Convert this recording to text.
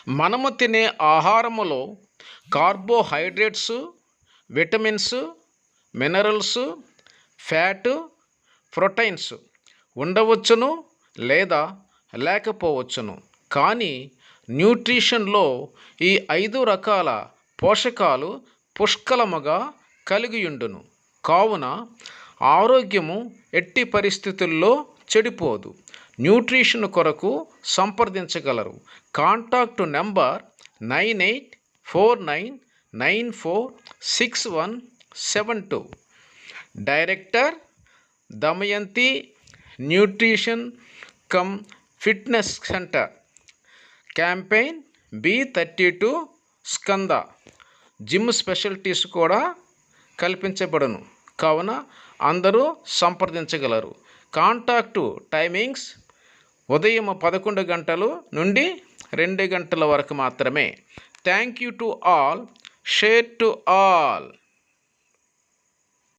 మనము తినే ఆహారములో carbohydrates, vitamins, minerals, fat, proteins ఉండవచ్చును లేదా లేకపోవచ్చును. కానీ న్యూట్రిషన్లో ఈ 5 రకాల పోషకాలు పుష్కలముగా కలిగియుండును. కావున ఆరోగ్యము ఎట్టి పరిస్థితుల్లో చెడిపోదు. న్యూట్రిషన్ కొరకు సంప్రదించగలరు. Contact number 9849946172. Director Damayanti nutrition cum fitness centre, campaign B32 Skanda. Gym specialities కూడా కల్పించబడును. కావున అందరూ సంప్రదించగలరు. కాంటాక్టు టైమింగ్స్ ఉదయం 11 గంటలు నుండి 2 గంటల వరకు మాత్రమే. Thank you to all. Share to all.